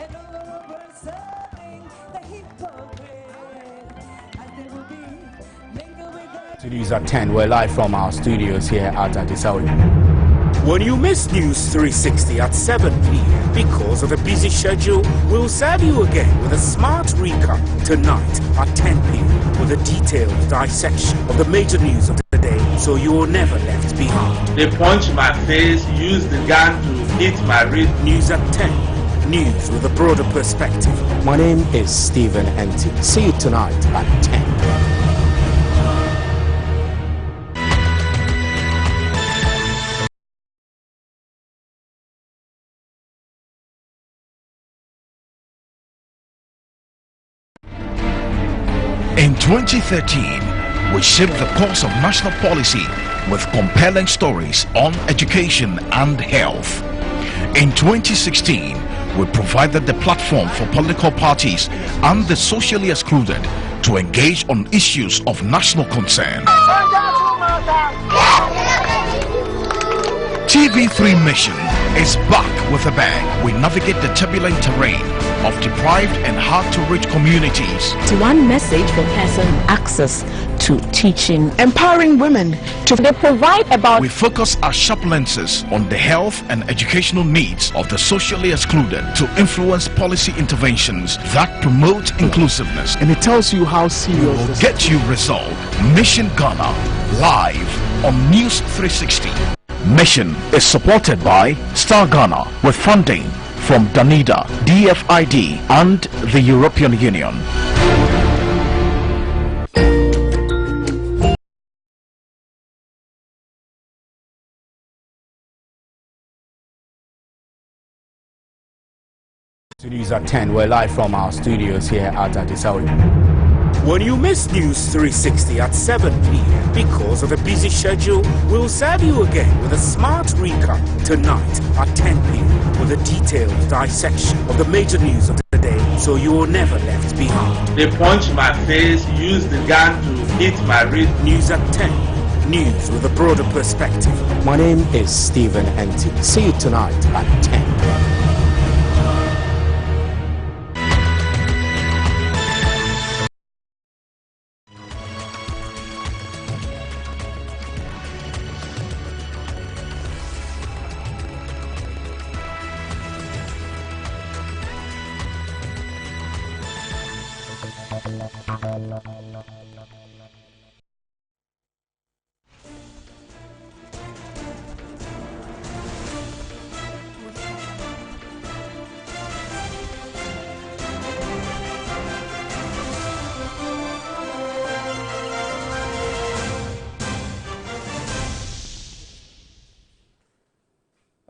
and all concerning the hypocrite, and they will be mingled with the... To NEWSAT10, we're live from our studios here at Adisawi. When you miss News 360 at 7 p.m. because of a busy schedule, we'll serve you again with a smart recap tonight at 10 p.m. with a detailed dissection of the major news of the day, so you're never left behind. They punched my face, used the gun to hit my wrist. News at 10. News with a broader perspective. My name is Stephen Enti. See you tonight at 10. In 2013, we shaped the course of national policy with compelling stories on education and health. In 2016, we provided the platform for political parties and the socially excluded to engage on issues of national concern. TV3 Mission is back with a bang. We navigate the turbulent terrain of deprived and hard-to-reach communities. It's one message for person access to teaching, empowering women to they provide about. We focus our sharp lenses on the health and educational needs of the socially excluded to influence policy interventions that promote inclusiveness. And it tells you how serious we will get you resolved. Mission Ghana, live on News 360. Mission is supported by Star Ghana with funding from Danida, DFID and the European Union. To NEWSAT10, we're live from our studios here at Adisawi. When you miss News 360 at 7 p.m. because of a busy schedule, we'll serve you again with a smart recap tonight at 10 p.m. with a detailed dissection of the major news of the day, so you're never left behind. They punched my face, used the gun to hit my wrist. News at 10. News with a broader perspective. My name is Stephen Enti. See you tonight at 10.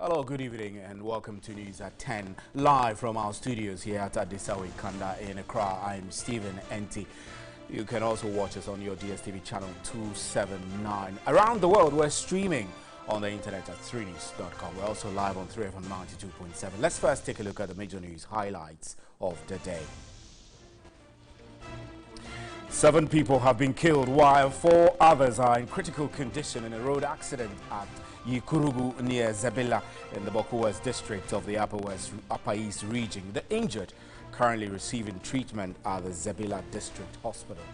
Hello, good evening and welcome to News at 10, live from our studios here at Adisawi Kanda in Accra. I'm Stephen Enti. You can also watch us on your DSTV channel 279. Around the world, we're streaming on the internet at 3news.com. We're also live on 3FM 92.7. Let's first take a look at the major news highlights of the day. 7 people have been killed while 4 others are in critical condition in a road accident at Yikurugu near Zabila in the Boko West district of the Upper East region. The injured currently receiving treatment at the Zabila District Hospital.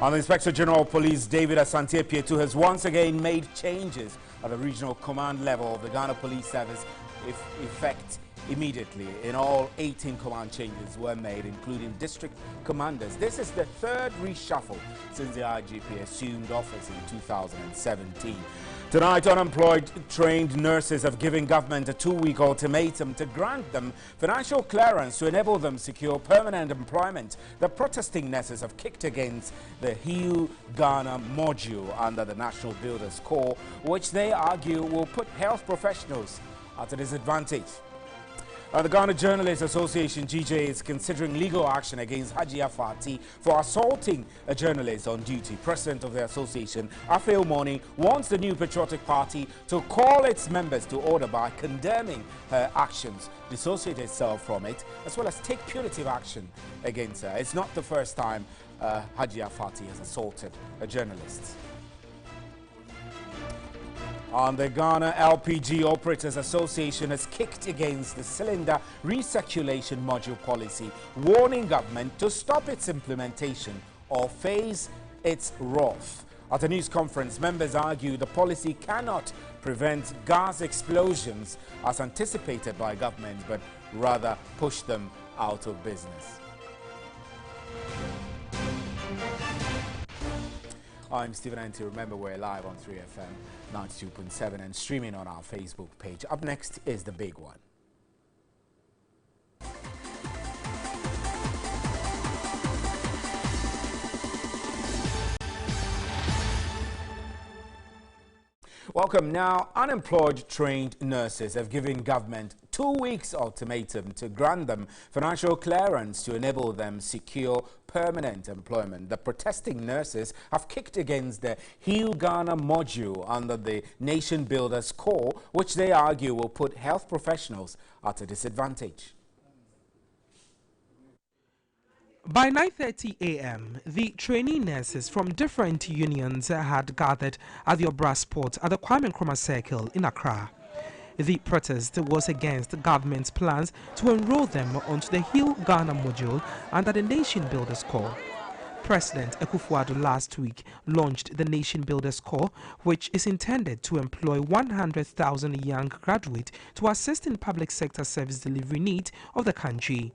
And the Inspector General of Police David Asante Pietu has once again made changes at the regional command level of the Ghana Police Service effect immediately. In all, 18 command changes were made, including district commanders. This is the 3rd reshuffle since the IGP assumed office in 2017. Tonight, unemployed trained nurses have given government a 2-week ultimatum to grant them financial clearance to enable them secure permanent employment. The protesting nurses have kicked against the Heal Ghana module under the National Builders Corps, which they argue will put health professionals at a disadvantage. The Ghana Journalists Association, GJ, is considering legal action against Hajia Fati for assaulting a journalist on duty. President of the association, Afeo Moni, wants the New Patriotic Party to call its members to order by condemning her actions, dissociate itself from it, as well as take punitive action against her. It's not the first time Hajia Fati has assaulted a journalist. And the Ghana LPG Operators Association has kicked against the cylinder recirculation module policy, warning government to stop its implementation or face its wrath. At a news conference, members argue the policy cannot prevent gas explosions as anticipated by government, but rather push them out of business. I'm Stephen Anti. Remember, we're live on 3FM 92.7 and streaming on our Facebook page. Up next is the big one. Welcome. Now, unemployed trained nurses have given government 2 weeks ultimatum to grant them financial clearance to enable them secure permanent employment. The protesting nurses have kicked against the Heal Ghana module under the Nation Builders Corps, which they argue will put health professionals at a disadvantage. By 9:30 a.m., the trainee nurses from different unions had gathered at the Obra Sport at the Kwame Nkrumah Circle in Accra. The protest was against government's plans to enroll them onto the Heal Ghana module under the Nation Builders Corps. President Akufo-Addo last week launched the Nation Builders Corps, which is intended to employ 100,000 young graduates to assist in public sector service delivery needs of the country.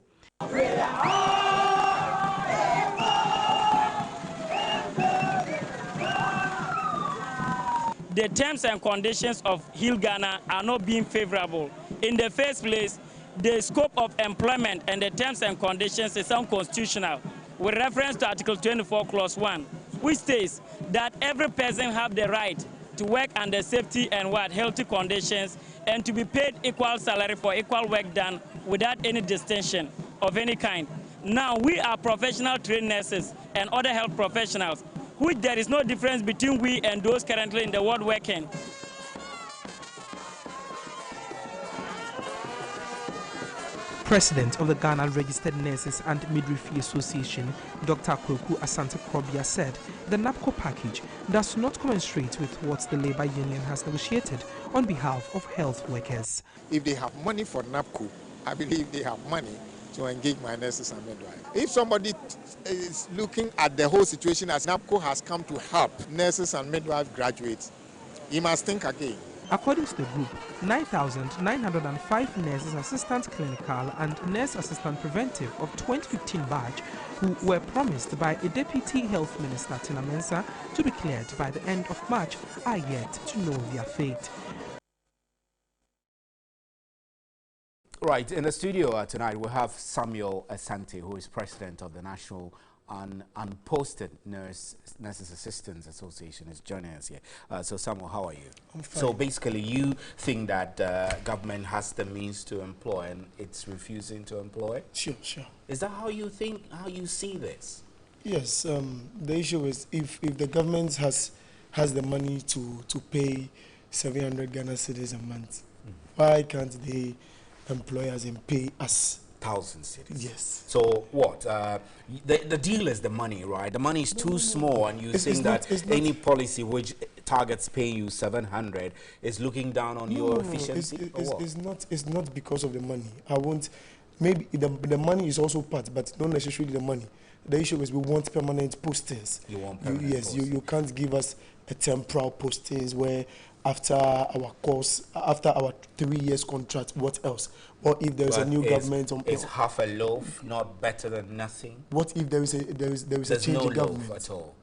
The terms and conditions of Heal Ghana are not being favorable. In the first place, the scope of employment and the terms and conditions is unconstitutional, with reference to Article 24, Clause 1, which states that every person have the right to work under safety and healthy conditions and to be paid equal salary for equal work done without any distinction of any kind. Now, we are professional trained nurses and other health professionals, which there is no difference between we and those currently in the world working. President of the Ghana Registered Nurses and Midwifery Association, Dr. Kweku Asante-Krobia, said the Nabco package does not commensurate with what the labor union has negotiated on behalf of health workers. If they have money for Nabco, I believe they have money to engage my nurses and midwives. If somebody is looking at the whole situation as Nabco has come to help nurses and midwife graduates, he must think again. According to the group, 9,905 nurses assistant clinical and nurse assistant preventive of 2015 batch who were promised by a deputy health minister, Tina Mensah, to be cleared by the end of March are yet to know their fate. Right, in the studio tonight we have Samuel Asante, who is president of the National Unposted Nurses Assistants Association, is joining us here. So Samuel, how are you? I'm fine. So basically you think that government has the means to employ and it's refusing to employ? Sure. Is that how you think, how you see this? Yes, the issue is if the government has the money to pay 700 Ghana cedis a month, why can't they employ us and pay us 1,000 cities? Yes. So what? The deal is the money, right? The money is too small, and you think that any policy which targets paying you 700 is looking down on your efficiency? It's not because of the money. Maybe the money is also part, but not necessarily the money. The issue is we want permanent postings. You want permanent postings. You can't give us a temporal postings where after our course, after our 3 years contract, what else? What if there is a new government? Is half a loaf not better than nothing? What if there is a change in government? Loaf at all.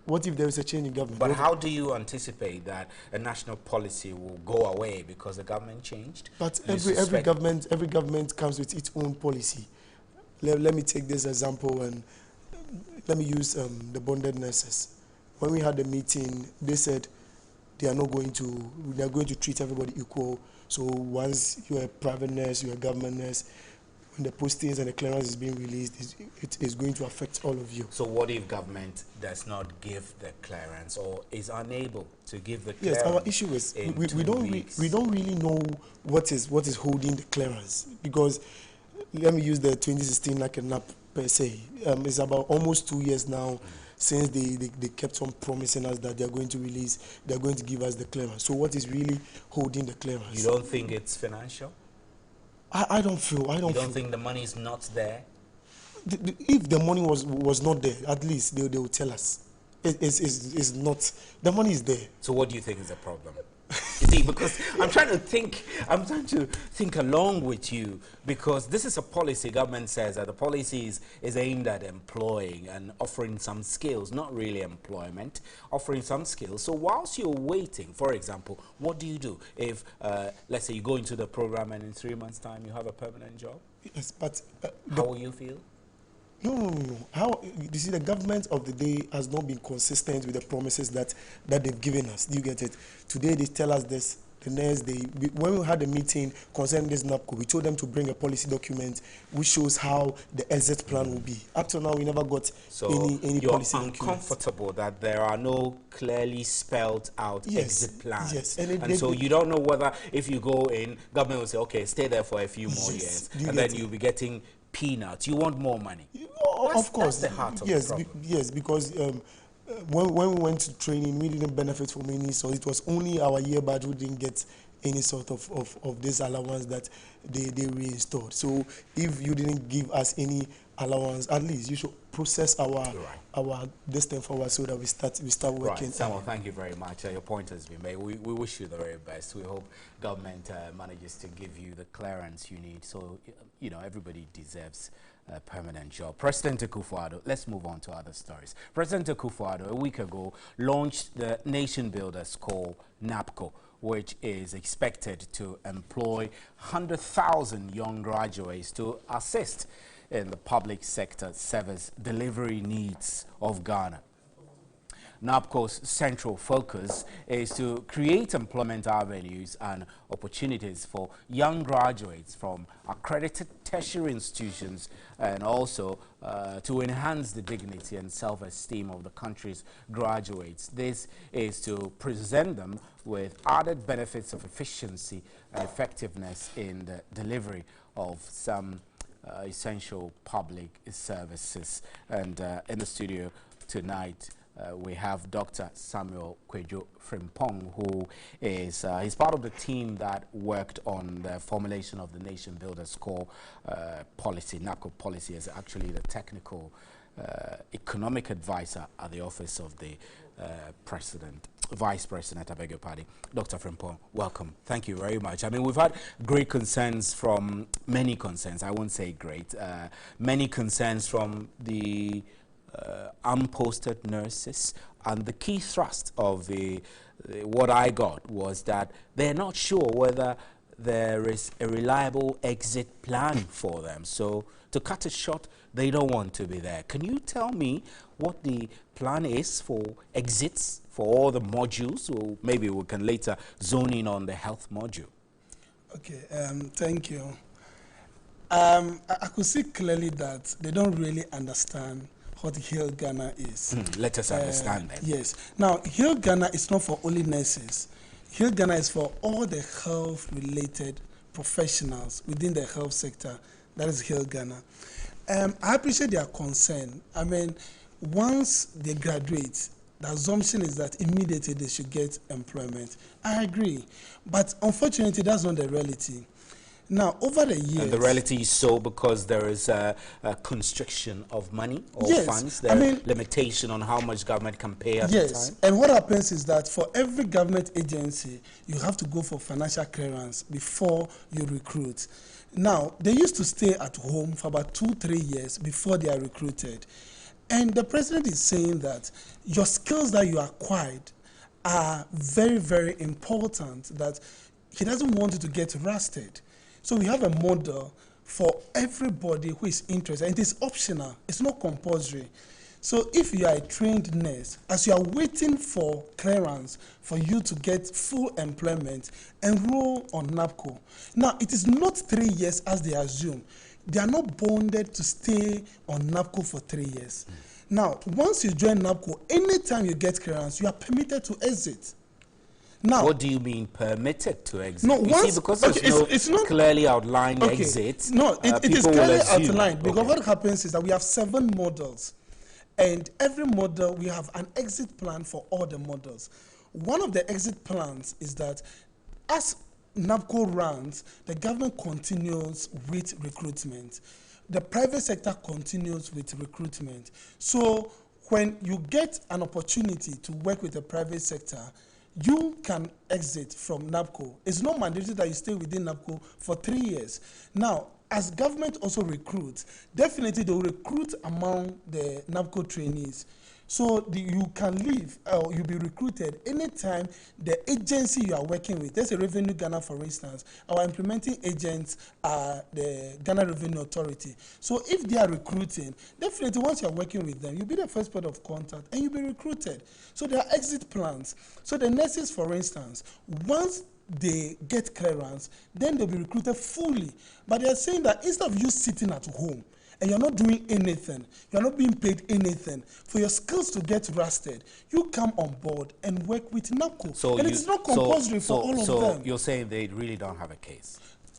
What if there is a change in government? But how do you anticipate that a national policy will go away because the government changed? But every government comes with its own policy. Let me take this example and let me use the bonded nurses. When we had the meeting, they said they are going to treat everybody equal. So once you're a private nurse, you're a government nurse, when the postings and the clearance is being released, it is going to affect all of you. So what if government does not give the clearance or is unable to give the clearance? Yes, our issue is we don't really know what is holding the clearance, because let me use the 2016 like a NAP per se. It's about almost 2 years now since they kept on promising us that they are going to release, they are going to give us the clearance. So what is really holding the clearance? You don't think it's financial? I don't feel. You don't think the money is not there? If the money was not there, at least they will tell us. It's not. The money is there. So what do you think is the problem? You see, because I'm trying to think along with you, because this is a policy. Government says that the policy is aimed at employing and offering some skills, not really employment, offering some skills. So whilst you're waiting, for example, what do you do if, let's say, you go into the program and in 3 months' time you have a permanent job? Yes, but how will you feel? No. How you see, the government of the day has not been consistent with the promises that they've given us. Do you get it? Today they tell us this. The next day, when we had a meeting concerning this Nabco, we told them to bring a policy document which shows how the exit plan will be. Up to now, we never got any policy document. You're uncomfortable that there are no clearly spelled out exit plans. Yes, and so you don't know whether if you go in, government will say, okay, stay there for a few more years, and then you'll be getting peanuts. You want more money. Of course. That's the heart of the problem. Yes, because when we went to training, we didn't benefit from any, so it was only our year badge who didn't get any sort of this allowance that they reinstalled. So if you didn't give us any allowance, at least you should process our distance forward so that we start working. Right. Samuel, thank you very much. Your point has been made. We wish you the very best. We hope government manages to give you the clearance you need. So, you know, everybody deserves a permanent job. President Akufo-Addo, let's move on to other stories. President Akufo-Addo, a week ago, launched the nation builders called Nabco, which is expected to employ 100,000 young graduates to assist in the public sector service delivery needs of Ghana. Nabco's central focus is to create employment avenues and opportunities for young graduates from accredited tertiary institutions, and also to enhance the dignity and self-esteem of the country's graduates. This is to present them with added benefits of efficiency and effectiveness in the delivery of some essential public services. And in the studio tonight, we have Dr. Samuel Kwejo Frimpong, who is he's part of the team that worked on the formulation of the Nation Builders Core policy. Nabco policy is actually the technical economic advisor at the office of the Vice President, I beg your pardon. Dr. Frimpong, welcome. Thank you very much. I mean, we've had great concerns from many concerns. I won't say great. Many concerns from the unposted nurses, and the key thrust of what I got was that they're not sure whether there is a reliable exit plan for them. So to cut it short, they don't want to be there. Can you tell me what the plan is for exits for all the modules? Or maybe we can later zone in on the health module. Okay, thank you. I could see clearly that they don't really understand what Heal Ghana is. Let us understand that. Yes. Now, Heal Ghana is not for only nurses. Heal Ghana is for all the health-related professionals within the health sector. That is Heal Ghana. I appreciate their concern. I mean, once they graduate, the assumption is that immediately they should get employment. I agree. But unfortunately, that's not the reality. Now, over the years... And the reality is so because there is a constriction of money or funds. There is limitation on how much government can pay at the time. And what happens is that for every government agency, you have to go for financial clearance before you recruit. Now, they used to stay at home for about 2-3 years before they are recruited. And the president is saying that your skills that you acquired are very, very important, that he doesn't want you to get rusted. So we have a model for everybody who is interested. And it is optional. It's not compulsory. So if you are a trained nurse, as you are waiting for clearance for you to get full employment, enroll on Nabco. Now, it is not 3 years as they assume. They are not bonded to stay on Nabco for 3 years. Now, once you join Nabco, anytime you get clearance, you are permitted to exit. Now, what do you mean permitted to exit? No, you see, because it's not clearly outlined exit. No, it is clearly outlined because what happens is that we have 7 models. And every model, we have an exit plan for all the models. One of the exit plans is that as Nabco runs, the government continues with recruitment. The private sector continues with recruitment. So when you get an opportunity to work with the private sector, you can exit from Nabco. It's not mandatory that you stay within Nabco for 3 years. Now, as government also recruits, definitely they will recruit among the Nabco trainees. So you can leave or you'll be recruited anytime the agency you are working with. There's a Revenue Ghana, for instance. Our implementing agents are the Ghana Revenue Authority. So if they are recruiting, definitely once you're working with them, you'll be the first point of contact and you'll be recruited. So there are exit plans. So the nurses, for instance, once they get clearance, then they'll be recruited fully. But they're saying that instead of you sitting at home, and you're not doing anything, you're not being paid anything, for your skills to get rusted, you come on board and work with Nabco. And it's not compulsory for all of them. So you're saying they really don't have a case?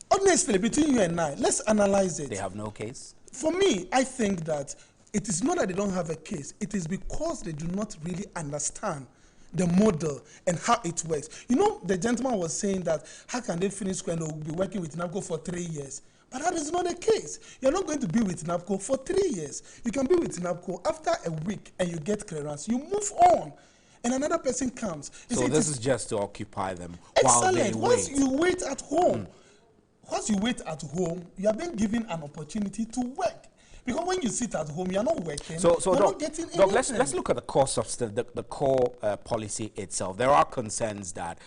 Honestly, between you and I, let's analyze it. They have no case? For me, I think that it is not that they don't have a case, it is because they do not really understand the model and how it works. You know, the gentleman was saying that how can they finish school and they'll be working with Nabco for 3 years? But that is not the case. You're not going to be with Nabco for 3 years. You can be with Nabco after a week and you get clearance. You move on. And another person comes. So this is just to occupy them while they wait. Once you wait at home, you are being given an opportunity to work. Because when you sit at home, you're not working. So you're Doc, not getting anything. let's look at the core substance, the core policy itself. There are concerns that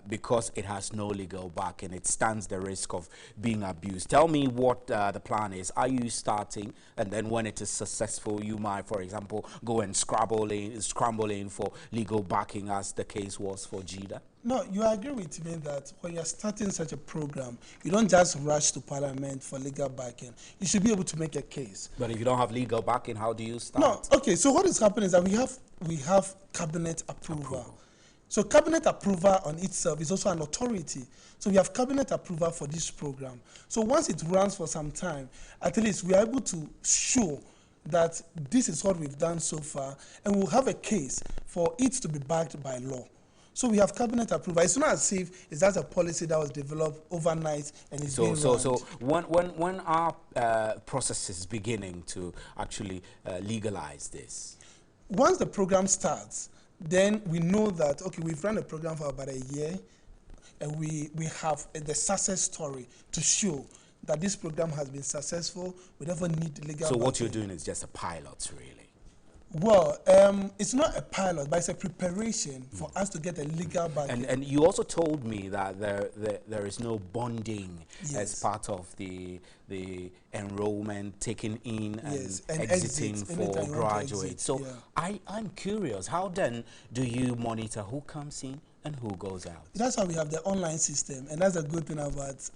because it has no legal backing, it stands the risk of being abused. Tell me what the plan is. Are you starting, and then when it is successful, you might, for example, go and scrambling for legal backing, as the case was for GIDA? No, you agree with me that when you're starting such a program, you don't just rush to Parliament for legal backing. You should be able to make a case. But if you don't have legal backing, how do you start? No, okay, so what is happening is that we have cabinet approval. So cabinet approval on itself is also an authority. So we have cabinet approval for this program. So once it runs for some time, at least we are able to show that this is what we've done so far, and we'll have a case for it to be backed by law. So we have cabinet approval. It's not as if it's just a policy that was developed overnight and it's being run. So when are processes beginning to actually legalize this? Once the program starts, then we know that, okay, we've run a program for about a year, and we have the success story to show that this program has been successful. We therefore need legal So what backing. you're doing is just a pilot, really? Well, it's not a pilot, but it's a preparation for us to get a legal backing. And you also told me that there is no bonding as part of the enrollment, taking in and exiting for graduates. So I'm curious, how then do you monitor who comes in and who goes out? That's why we have the online system, and that's a good thing about,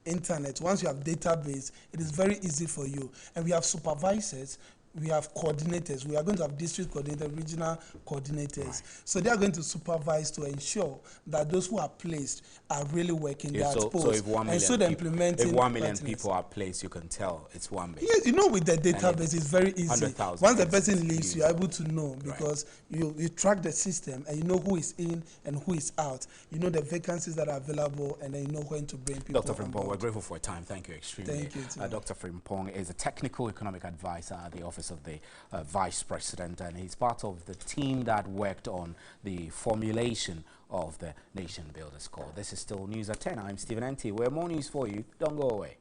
internet. Once you have database, it is very easy for you. And we have supervisors, we have coordinators. We are going to have district coordinators, regional coordinators. Right. So they are going to supervise to ensure that those who are placed are really working their post. So if 1 million people are placed, you can tell it's 1 million. Yes, you know, with the database, it's very easy. Once the person leaves, you are able to know, because you track the system and you know who is in and who is out. You know the vacancies that are available, and then you know when to bring people. Dr. Frimpong, we're grateful for your time. Thank you extremely. Thank you. Dr. Frimpong is a technical economic advisor at the Office of the Vice President, and he's part of the team that worked on the formulation of the Nation Builders Call. This is still News at 10. I'm Stephen N.T. We have more news for you. Don't go away.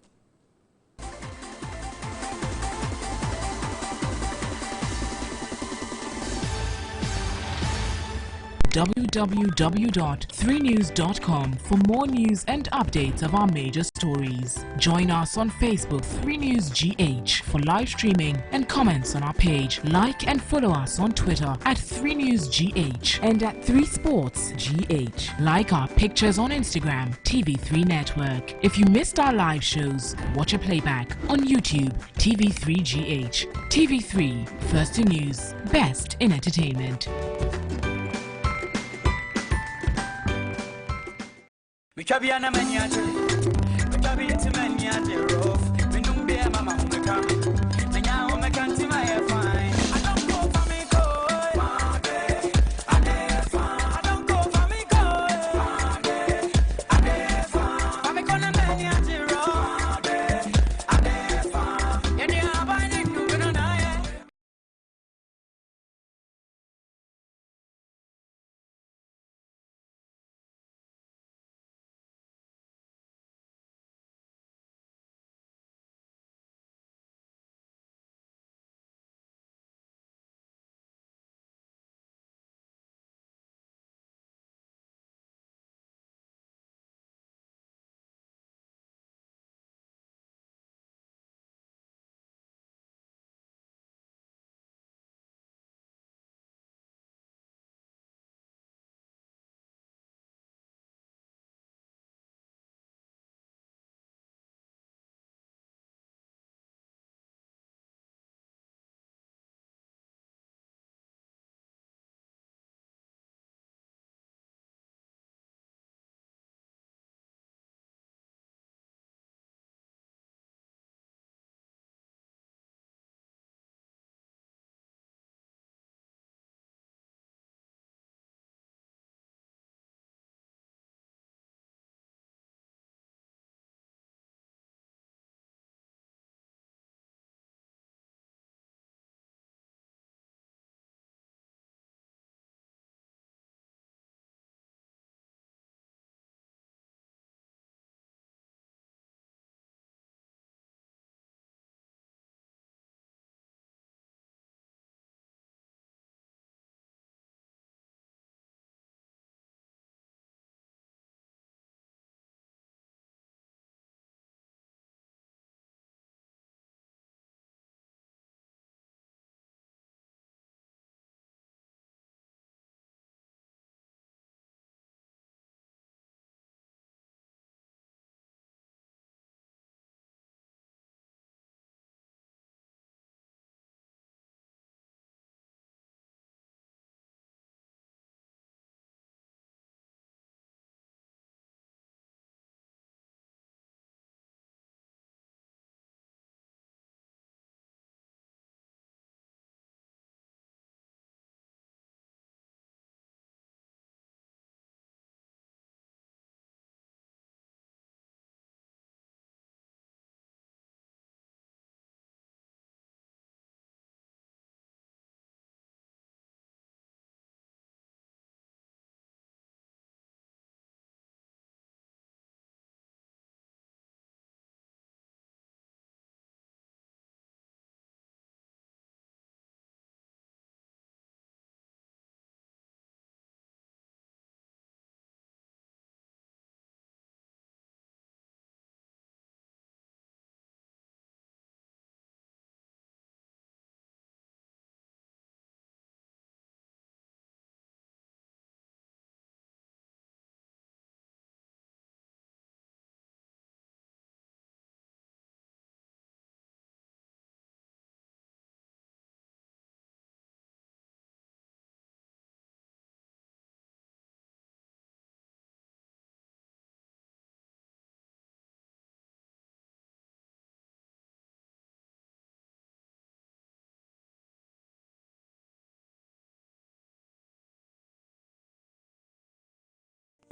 www.3news.com for more news and updates of our major stories. Join us on Facebook 3NewsGH for live streaming and comments on our page. Like and follow us on Twitter at 3NewsGH and at 3SportsGH. Like our pictures on Instagram, TV3 Network. If you missed our live shows, watch a playback on YouTube, TV3GH. TV3, first in news, best in entertainment. Chabiana Maniate, Chabiat Maniate, Roof, Minumbe, Mamma, and now I can't see my fine.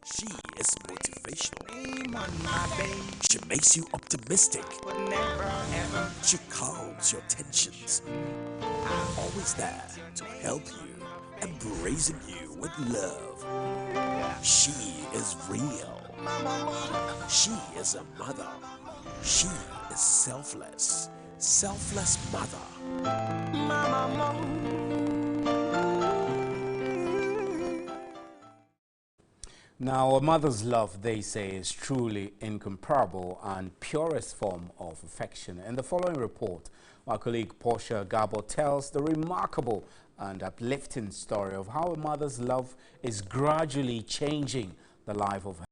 She is motivational. She makes you optimistic. She calms your tensions. Always there to help you, embracing you with love. She is real. She is a mother. She is selfless. Selfless mother. Now, a mother's love, they say, is truly incomparable and purest form of affection. In the following report, my colleague Portia Gabo tells the remarkable and uplifting story of how a mother's love is gradually changing the life of her.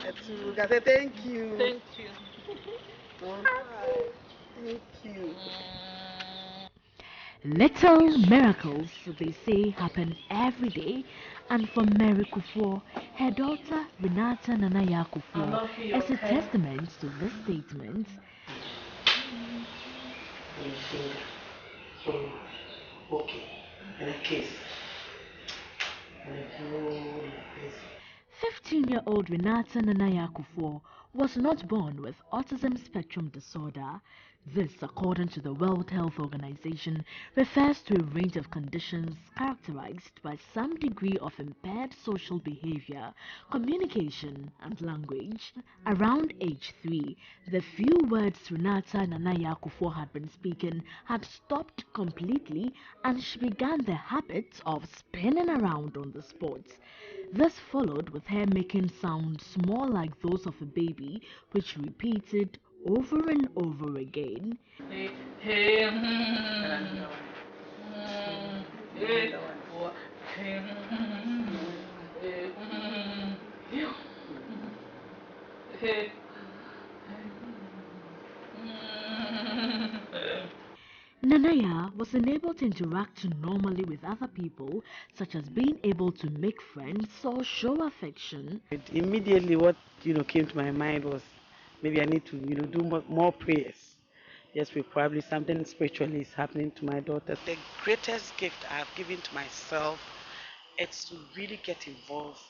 Thank you. Thank you. Thank you. Little miracles, they say, happen every day, and for Mary Kufuor, her daughter Renata Nanaya Kufuor is a testament to this statement. Okay. And a kiss. And a 15-year-old Renata Nanaya Kufuor was not born with autism spectrum disorder. This, according to the World Health Organization, refers to a range of conditions characterized by some degree of impaired social behavior, communication, and language. Around age 3, the few words Renata Nanaya Kufuor had been speaking had stopped completely, and she began the habit of spinning around on the spot. This followed with her making sounds more like those of a baby, which repeated over and over again. Nanaya was unable to interact normally with other people, such as being able to make friends or show affection. Immediately what came to my mind was maybe I need to do more prayers. Yes, probably something spiritually is happening to my daughter. The greatest gift I've given to myself is to really get involved,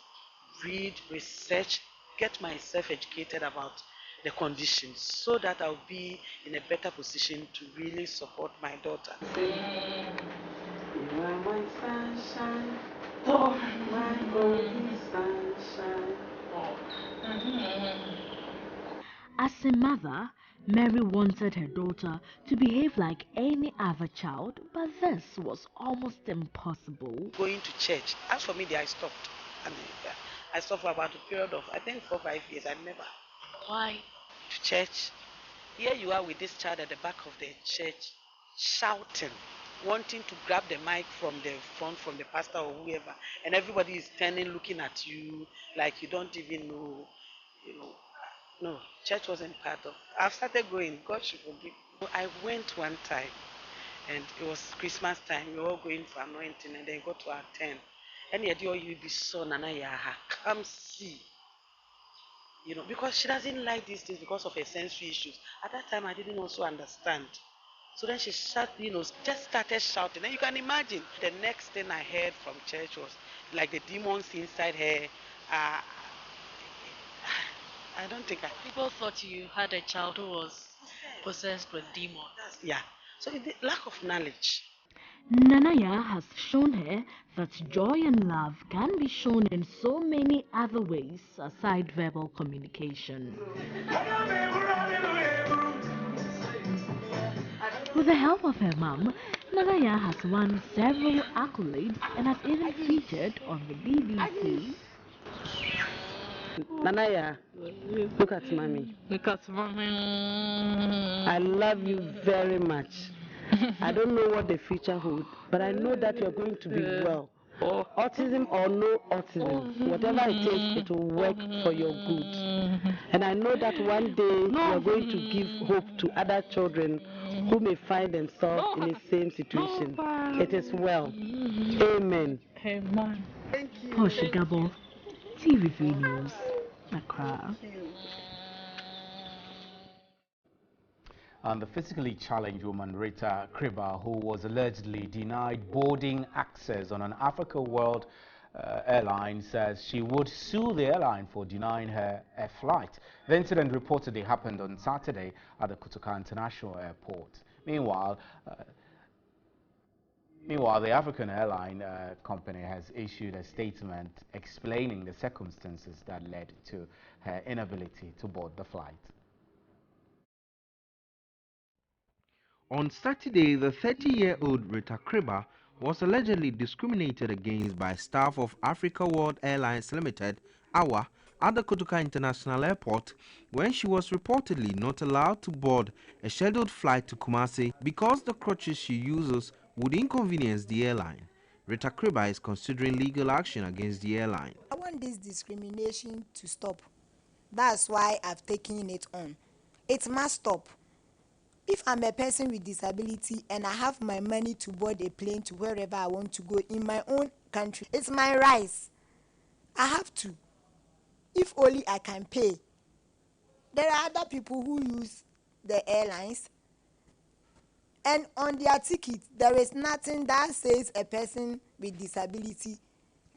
read, research, get myself educated about the conditions so that I'll be in a better position to really support my daughter. You are my sunshine, oh my only sunshine. As a mother, Mary wanted her daughter to behave like any other child, but this was almost impossible. Going to church, as for me, I stopped. And I stopped for about a period of, I think, 4 or 5 years. I never. Why? To church. Here you are with this child at the back of the church, shouting, wanting to grab the mic from the front, from the pastor or whoever, and everybody is standing looking at you like you don't even know, No, church wasn't part of. I've started going. God should forgive. I went one time, and it was Christmas time. We were all going for anointing, and then got to our turn. And yet, you be so Nanayaha, come see. Because she doesn't like these things because of her sensory issues. At that time, I didn't also understand. So then she just started shouting. And you can imagine, the next thing I heard from church was like the demons inside her. I don't think People thought you had a child who was possessed with demons. Yeah. So the lack of knowledge. Nanaya has shown her that joy and love can be shown in so many other ways aside verbal communication. With the help of her mom, Nanaya has won several accolades and has even featured on the BBC. Nanaya, look at mommy. Look at mommy. I love you very much. I don't know what the future holds, but I know that you're going to be well. Autism or no autism, whatever it is, it will work for your good. And I know that one day you're going to give hope to other children who may find themselves in the same situation. It is well. Amen. Amen. Portia Gabo, TV3 News, Accra. And the physically challenged woman Rita Kriba, who was allegedly denied boarding access on an Africa World airline, says she would sue the airline for denying her a flight. The incident reportedly happened on Saturday at the Kotoka International Airport. Meanwhile, the African airline company has issued a statement explaining the circumstances that led to her inability to board the flight. On Saturday, the 30-year-old Rita Kriba was allegedly discriminated against by staff of Africa World Airlines Limited, AWA, at the Kotoka International Airport when she was reportedly not allowed to board a scheduled flight to Kumasi because the crutches she uses would inconvenience the airline. Rita Kriba is considering legal action against the airline. I want this discrimination to stop. That's why I've taken it on. It must stop. If I'm a person with disability and I have my money to board a plane to wherever I want to go in my own country, it's my rights. I have to. If only I can pay. There are other people who use the airlines, and on their ticket there is nothing that says a person with disability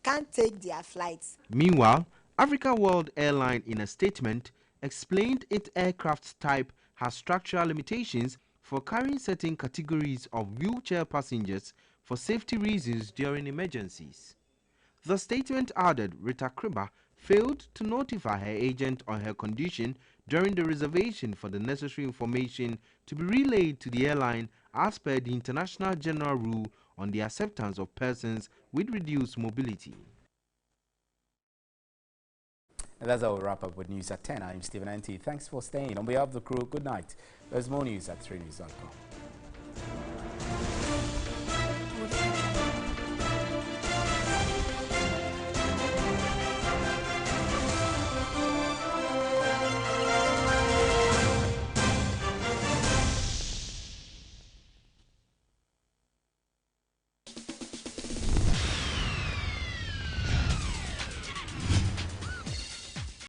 can't take their flights. Meanwhile, Africa World Airline in a statement explained its aircraft type has structural limitations for carrying certain categories of wheelchair passengers for safety reasons during emergencies. The statement added Rita Kriba failed to notify her agent on her condition during the reservation for the necessary information to be relayed to the airline as per the International General Rule on the acceptance of persons with reduced mobility. And that's how we wrap up with News at 10. I'm Stephen Nt. Thanks for staying. On behalf of the crew, good night. There's more news at 3news.com.